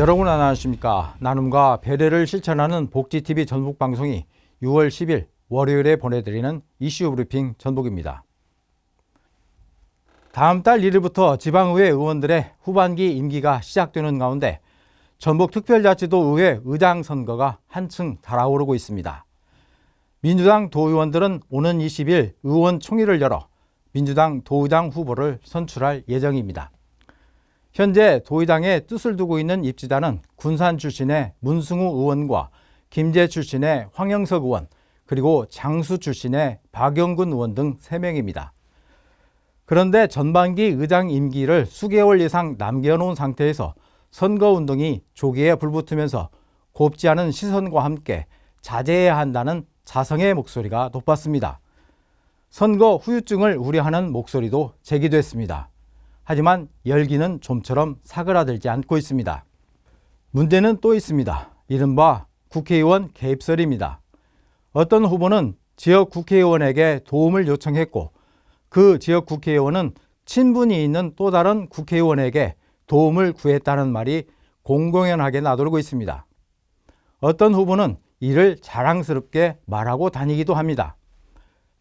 여러분 안녕하십니까. 나눔과 배려를 실천하는 복지TV 전북방송이 6월 10일 월요일에 보내드리는 이슈 브리핑 전북입니다. 다음 달 1일부터 지방의회 의원들의 후반기 임기가 시작되는 가운데 전북특별자치도의회 의장 선거가 한층 달아오르고 있습니다. 민주당 도의원들은 오는 20일 의원총회를 열어 민주당 도의장 후보를 선출할 예정입니다. 현재 도의장의 뜻을 두고 있는 입지단은 군산 출신의 문승우 의원과 김제 출신의 황영석 의원, 그리고 장수 출신의 박영근 의원 등 3명입니다. 그런데 전반기 의장 임기를 수개월 이상 남겨놓은 상태에서 선거운동이 조기에 불붙으면서 곱지 않은 시선과 함께 자제해야 한다는 자성의 목소리가 높았습니다. 선거 후유증을 우려하는 목소리도 제기됐습니다. 하지만 열기는 좀처럼 사그라들지 않고 있습니다. 문제는 또 있습니다. 이른바 국회의원 개입설입니다. 어떤 후보는 지역 국회의원에게 도움을 요청했고 그 지역 국회의원은 친분이 있는 또 다른 국회의원에게 도움을 구했다는 말이 공공연하게 나돌고 있습니다. 어떤 후보는 이를 자랑스럽게 말하고 다니기도 합니다.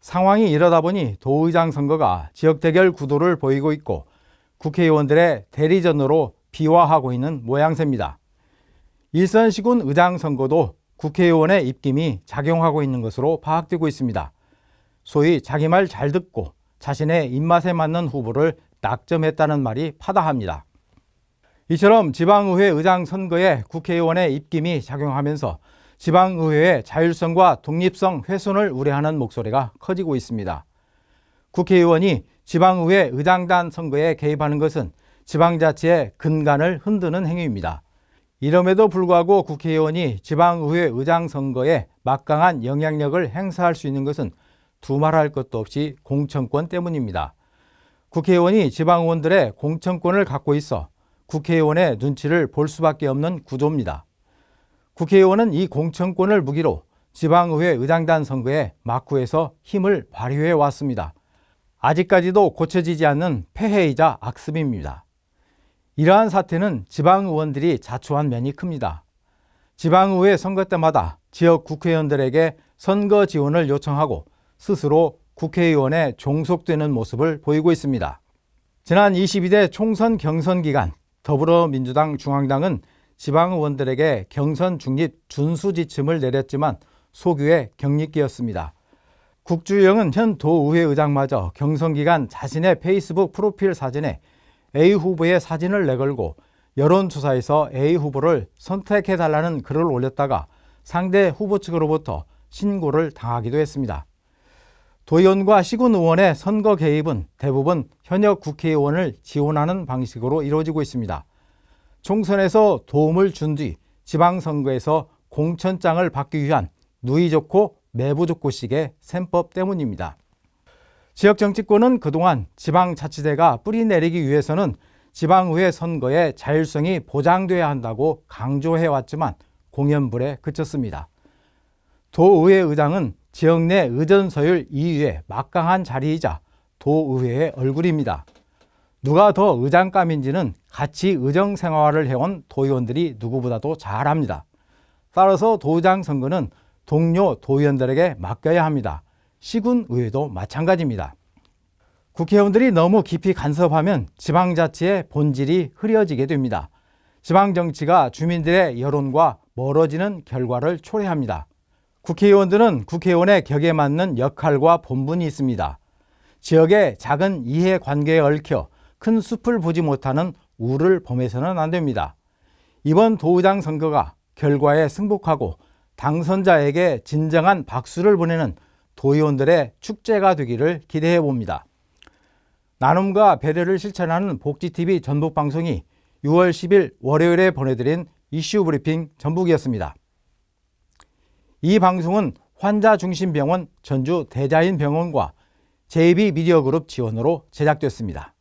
상황이 이러다 보니 도의장 선거가 지역 대결 구도를 보이고 있고 국회의원들의 대리전으로 비화하고 있는 모양새입니다. 일선시군 의장 선거도 국회의원의 입김이 작용하고 있는 것으로 파악되고 있습니다. 소위 자기 말 잘 듣고 자신의 입맛에 맞는 후보를 낙점했다는 말이 파다합니다. 이처럼 지방의회 의장 선거에 국회의원의 입김이 작용하면서 지방의회의 자율성과 독립성 훼손을 우려하는 목소리가 커지고 있습니다. 국회의원이 지방의회 의장단 선거에 개입하는 것은 지방자치의 근간을 흔드는 행위입니다. 이럼에도 불구하고 국회의원이 지방의회 의장 선거에 막강한 영향력을 행사할 수 있는 것은 두말할 것도 없이 공천권 때문입니다. 국회의원이 지방의원들의 공천권을 갖고 있어 국회의원의 눈치를 볼 수밖에 없는 구조입니다. 국회의원은 이 공천권을 무기로 지방의회 의장단 선거에 막후에서 힘을 발휘해 왔습니다. 아직까지도 고쳐지지 않는 폐해이자 악습입니다. 이러한 사태는 지방의원들이 자초한 면이 큽니다. 지방의회 선거 때마다 지역 국회의원들에게 선거 지원을 요청하고 스스로 국회의원에 종속되는 모습을 보이고 있습니다. 지난 22대 총선 경선 기간 더불어민주당 중앙당은 지방의원들에게 경선 중립 준수 지침을 내렸지만 소규의 격리기였습니다. 국주영은 현 도의회 의장마저 경선 기간 자신의 페이스북 프로필 사진에 A 후보의 사진을 내걸고 여론조사에서 A 후보를 선택해달라는 글을 올렸다가 상대 후보 측으로부터 신고를 당하기도 했습니다. 도의원과 시군 의원의 선거 개입은 대부분 현역 국회의원을 지원하는 방식으로 이루어지고 있습니다. 총선에서 도움을 준 뒤 지방선거에서 공천장을 받기 위한 누이 좋고 매부 좋고식의 셈법 때문입니다. 지역정치권은 그동안 지방자치제가 뿌리내리기 위해서는 지방의회 선거의 자율성이 보장돼야 한다고 강조해왔지만 공연불에 그쳤습니다. 도의회 의장은 지역 내 의전서열 2위의 막강한 자리이자 도의회의 얼굴입니다. 누가 더 의장감인지는 같이 의정 생활을 해온 도의원들이 누구보다도 잘 압니다. 따라서 도의장 선거는 동료 도의원들에게 맡겨야 합니다. 시군의회도 마찬가지입니다. 국회의원들이 너무 깊이 간섭하면 지방자치의 본질이 흐려지게 됩니다. 지방정치가 주민들의 여론과 멀어지는 결과를 초래합니다. 국회의원들은 국회의원의 격에 맞는 역할과 본분이 있습니다. 지역의 작은 이해관계에 얽혀 큰 숲을 보지 못하는 우를 범해서는 안 됩니다. 이번 도의장 선거가 결과에 승복하고 당선자에게 진정한 박수를 보내는 도의원들의 축제가 되기를 기대해 봅니다. 나눔과 배려를 실천하는 복지TV 전북방송이 6월 10일 월요일에 보내드린 이슈 브리핑 전북이었습니다. 이 방송은 환자중심병원 전주 대자인병원과 JB미디어그룹 지원으로 제작됐습니다.